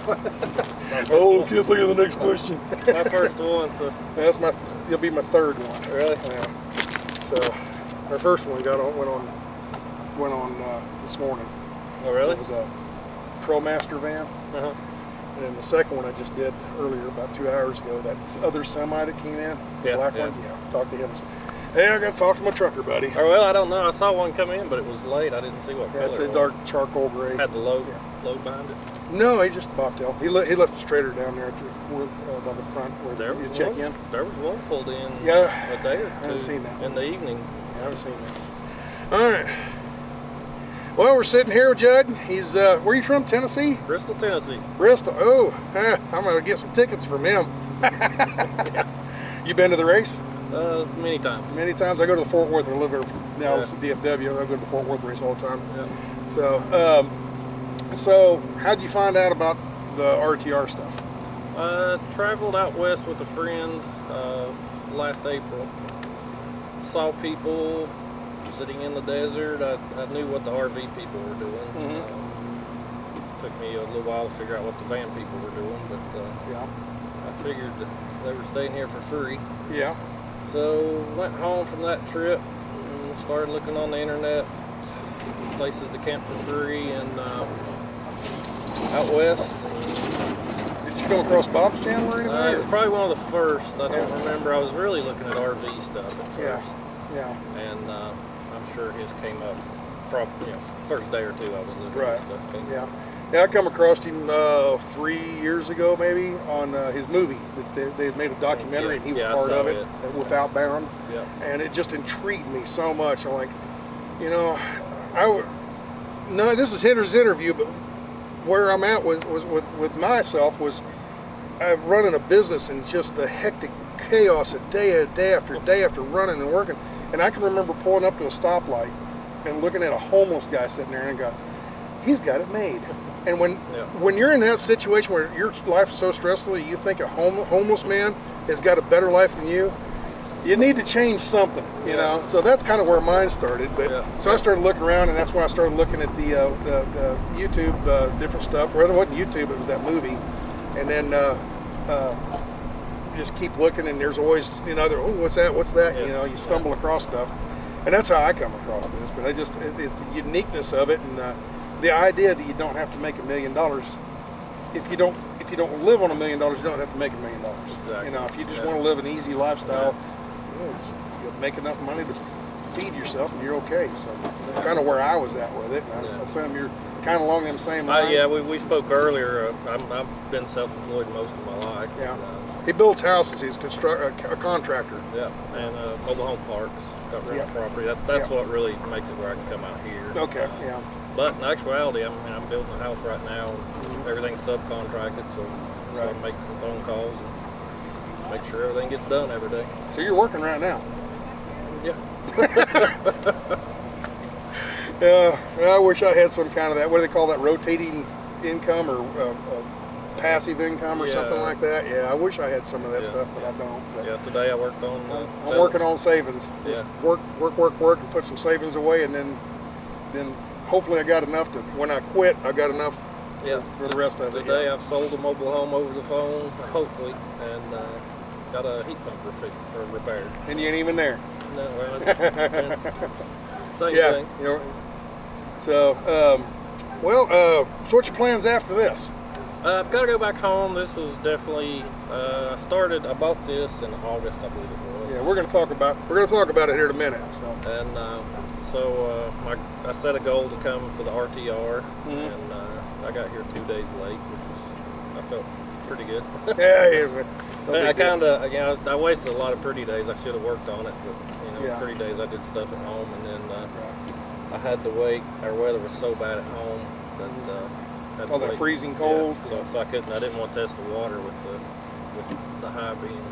Oh, can't think of the next question. My first one, so That's it'll be my third one. really. Yeah. So our first one went on this morning. Oh, really? It was a ProMaster van. Uh-huh. And then the second one I just did earlier, about 2 hours ago, that other semi that came in, Yeah, black yeah. one. Yeah, talked to him. Hey, I got to talk to my trucker buddy. Oh, well, I don't know. I saw one come in, but it was late. I didn't see what Yeah, color it's it a was. dark charcoal gray. Had the load behind it. No, he just bobtail. He left his trailer down there by the front where There you was check one. in. There was one pulled in Yeah, a day or two I haven't seen that. in the evening. I haven't seen that. All right. Well, we're sitting here with Judd. He's where are you from? Tennessee? Bristol, Tennessee. Bristol. Oh, I'm gonna get some tickets from him. You been to the race? Many times. Many times. I go to the Fort Worth. I live here now. Yeah. It's a DFW. I go to the Fort Worth race all the time. Yeah. So how'd you find out about the RTR stuff? Traveled out west with a friend last April. Saw people sitting in the desert. I knew what the RV people were doing. Mm-hmm. Took me a little while to figure out what the van people were doing, but Yeah. I figured that they were staying here for free. Yeah. So went home from that trip and started looking on the internet, places to camp for free, and out west. Did you come across Bob's channel or anything? It was probably one of the first. I don't remember. I was really looking at RV stuff at first. Yeah. And I'm sure his came up probably, first day or two I was looking Right. at stuff. Came Yeah. Yeah, I come across him 3 years ago maybe on his movie. That they made a documentary and he was Yeah, I part saw of it it. with Outbound. Yeah. And it just intrigued me so much. I'm like, no, this is Hitter's interview, but where I'm at with myself was I'm running a business and just the hectic chaos of day after day after running and working. And I can remember pulling up to a stoplight and looking at a homeless guy sitting there and go, he's got it made. And when you're in that situation where your life is so stressful that you think a homeless man has got a better life than you need to change something, you know. So that's kind of where mine started. But so I started looking around, and that's why I started looking at the YouTube different stuff. Well, it wasn't YouTube; it was that movie. And then just keep looking, and there's always what's that? What's that? Yeah. You know, you stumble across stuff, and that's how I come across this. But it's the uniqueness of it, and the idea that you don't have to make $1 million. If you don't live on $1 million, you don't have to make $1 million. Exactly. You know, if you just want to live an easy lifestyle, you'll make enough money to feed yourself, and you're okay. So that's kind of where I was at with it. I assume you're kind of along them same lines. Yeah, we spoke earlier. I've been self-employed most of my life. Yeah. He builds houses. He's a contractor. Yeah, and mobile home parks, got rental property. That's what really makes it where I can come out here. Okay. Yeah. But in actuality, I'm building a house right now, and everything's subcontracted, so I make some phone calls and make sure everything gets done every day. So you're working right now. Yeah. I wish I had some kind of that. What do they call that? Rotating income or passive income or something like that. Yeah, I wish I had some of that stuff, but I don't. But Yeah. Today I worked on. I'm working on savings. Just work, and put some savings away, and then hopefully I got enough to when I quit. I got enough for the rest of it. Today I've sold a mobile home over the phone, hopefully, and got a heat pump repaired. And you ain't even there. No, well, it's same thing. You know. So, so what's your plans after this? I've got to go back home. This was definitely. I bought this in August, I believe it was. Yeah, we're gonna talk about it here in a minute. So. And I set a goal to come to the RTR, and I got here 2 days late, which I felt pretty good. I wasted a lot of pretty days. I should have worked on it, but pretty days I did stuff at home, and then I had to wait. Our weather was so bad at home that that freezing cold. Yeah, so I didn't want to test the water with the high being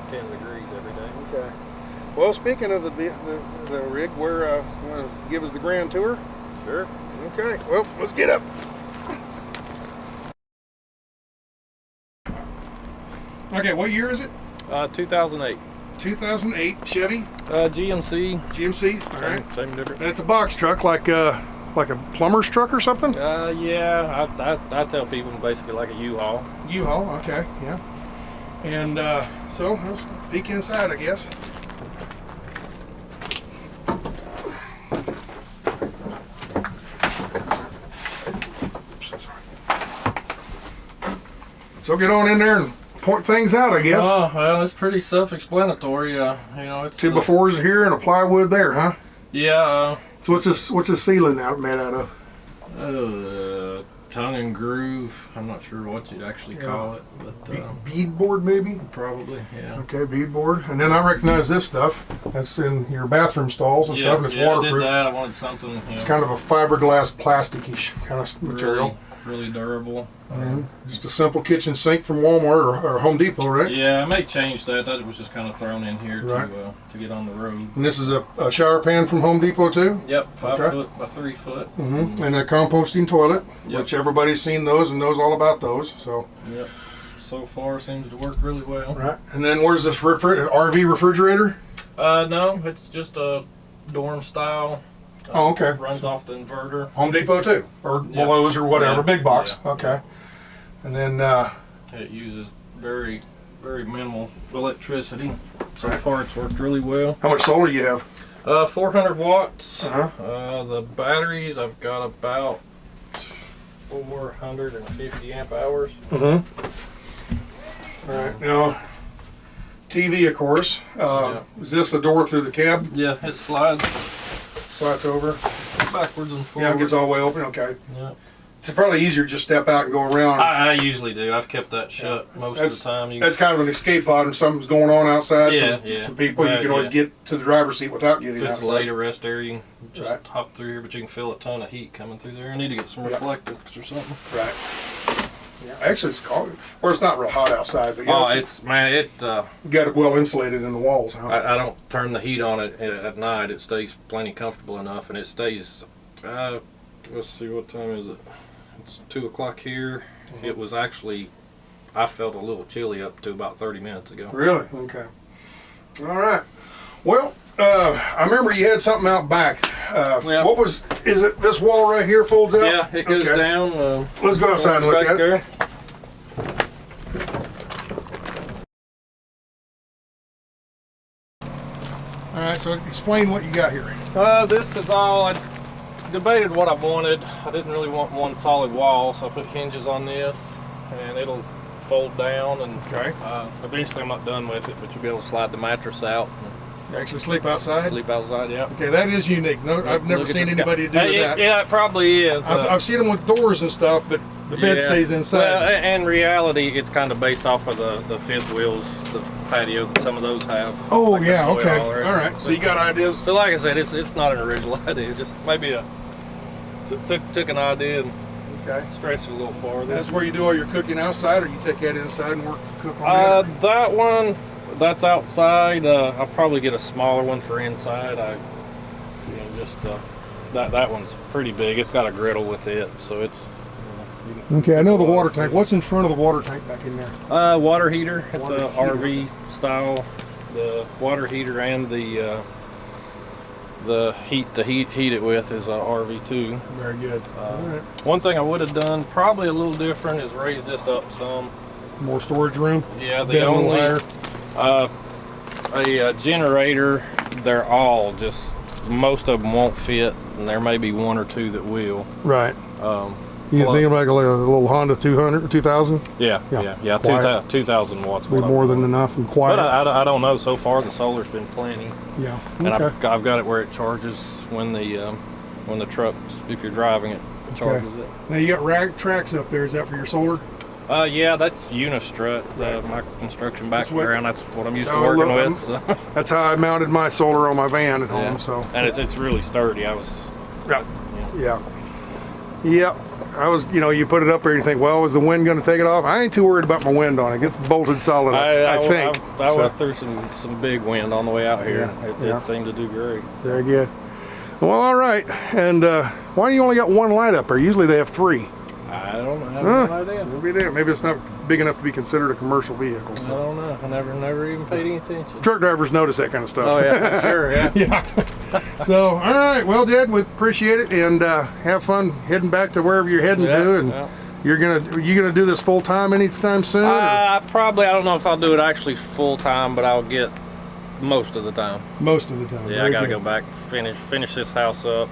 10 degrees every day. Okay. Well, speaking of the rig, we're going to give us the grand tour. Sure. Okay. Well, let's get up. Okay. What year is it? 2008. 2008 Chevy. GMC. GMC. All right. Same difference. And it's a box truck, like like a plumber's truck or something? Yeah, I tell people basically like a U-Haul. U-Haul, okay, yeah. And so let's peek inside, I guess. So get on in there and point things out, I guess. Oh, well, it's pretty self-explanatory. You know, it's Two befores here and a plywood there, huh? Yeah. So what's this ceiling out made out of? Tongue and groove. I'm not sure what you'd actually call it, but beadboard, maybe. Probably, yeah. Okay, beadboard. And then I recognize this stuff. That's in your bathroom stalls and stuff, and it's waterproof. I did that. I wanted something. It's kind of a fiberglass, plasticky kind of material. Really durable. Just a simple kitchen sink from Walmart or Home Depot, right? Yeah, I may change that. That was just kind of thrown in here to get on the road. And this is a shower pan from Home Depot too? Yep, 5 foot by 3 foot. And a composting toilet, which everybody's seen those and knows all about those. So. Yep. So far seems to work really well. Right. And then where's this RV refrigerator? No, it's just a dorm style. Oh, okay. Runs off the inverter. Home Depot too, or Lowe's or whatever, big box. Yeah. Okay. And then it uses very, very minimal electricity. So far, it's worked really well. How much solar do you have? 400 watts. The batteries, I've got about 450 amp hours. All right. Now, TV, of course. Is this the door through the cab? Yeah, it slides. Slides over. Backwards and forwards. Yeah, it gets all the way open. Okay. Yeah. It's probably easier to just step out and go around. I usually do. I've kept that shut most of the time. That's kind of an escape pod if something's going on outside. Yeah, some people, you can always get to the driver's seat without getting outside. If it's late, a rest area, you can just hop through here, but you can feel a ton of heat coming through there. I need to get some reflectors or something. Right. Yeah. Actually, it's cold. Or it's not real hot outside, but yeah. You got it well insulated in the walls. Huh? I don't turn the heat on it at night. It stays plenty comfortable enough, and it stays. Let's see, what time is it? It's 2 o'clock here. It was actually, I felt a little chilly up to about 30 minutes ago. Really? Okay. All right. Well, I remember you had something out back. What was? Is it this wall right here folds out? Yeah, it goes down. Let's go outside and look at it. All right. So explain what you got here. This is all. I debated what I wanted. I didn't really want one solid wall, so I put hinges on this, and it'll fold down. And eventually, I'm not done with it, but you'll be able to slide the mattress out. You actually sleep outside? Sleep outside, yeah. Okay, that is unique. No, I've never seen anybody do that. Yeah, it probably is. I've seen them with doors and stuff, but the bed stays inside. Well, in reality, it's kind of based off of the fifth wheels, the patio that some of those have. Oh, like yeah, okay. All right, so you got ideas? So like I said, it's not an original idea. It's just maybe took an idea and stretched it a little farther. That's where you do all your cooking outside, or you take that inside and cook on it? That one... That's outside. I'll probably get a smaller one for inside. That one's pretty big. It's got a griddle with it, so it's. Okay, I know the water tank. What's in front of the water tank back in there? Water heater. It's a RV style. The water heater and the heat to heat it with is a RV too. Very good. One thing I would have done probably a little different is raise this up some. More storage room. Yeah, the only. A generator, they're all just, most of them won't fit, and there may be one or two that will. Right. You think like a little Honda 200, 2000? Yeah. 2,000 watts. Be more than enough and quiet. But I don't know. So far, the solar's been plenty. Yeah. And I've got it where it charges when the trucks, if you're driving it, charges it. Now you got rack tracks up there. Is that for your solar? Yeah, that's Unistrut, my construction background. That's what I'm used to working with. So. That's how I mounted my solar on my van at home. So, and it's really sturdy. I was, you put it up there and you think, well, is the wind going to take it off? I ain't too worried about my wind on it. It gets bolted solid, I think. I went through some big wind on the way out here. It seemed to do great. So. Very good. Well, all right. And why do you only got one light up there? Usually they have three. I don't know. I have no idea. Maybe it's not big enough to be considered a commercial vehicle. I So. don't know. I never even paid any attention. Truck drivers notice that kind of stuff. Oh yeah, sure, yeah. Yeah. So, all right, well, Jed, we appreciate it, and have fun heading back to wherever you're heading to. And you gonna do this full time anytime soon? I don't know if I'll do it actually full time, but I'll get most of the time. Most of the time. Yeah, Very I gotta good. go back, finish this house up,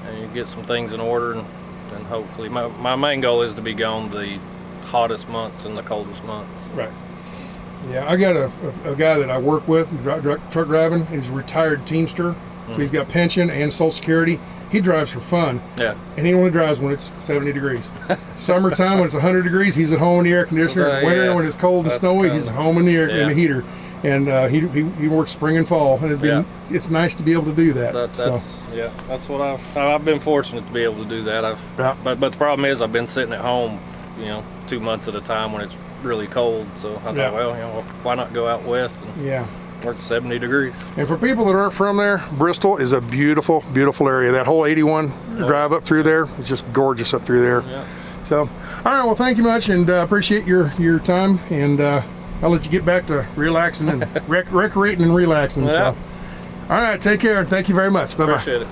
and get some things in order, and hopefully my main goal is to be gone the hottest months and the coldest months. Right. Yeah, I got a guy that I work with, truck driving. He's a retired Teamster, so he's got pension and Social Security. He drives for fun. Yeah. And he only drives when it's 70 degrees. Summertime, when it's 100 degrees, he's at home in the air conditioner. Winter, when it's cold and snowy, he's home in the air in the heater. And he works spring and fall, and it's nice to be able to do that. That's what I've been fortunate to be able to do that. But the problem is I've been sitting at home, 2 months at a time when it's really cold. So I thought, well, why not go out west and work 70 degrees? And for people that aren't from there, Bristol is a beautiful, beautiful area. That whole 81 drive up through there is just gorgeous up through there. Yeah. So, all right, well, thank you much, and appreciate your time, and I'll let you get back to relaxing and recreating and relaxing. Yeah. So, all right, take care, and thank you very much. Bye-bye. Appreciate it.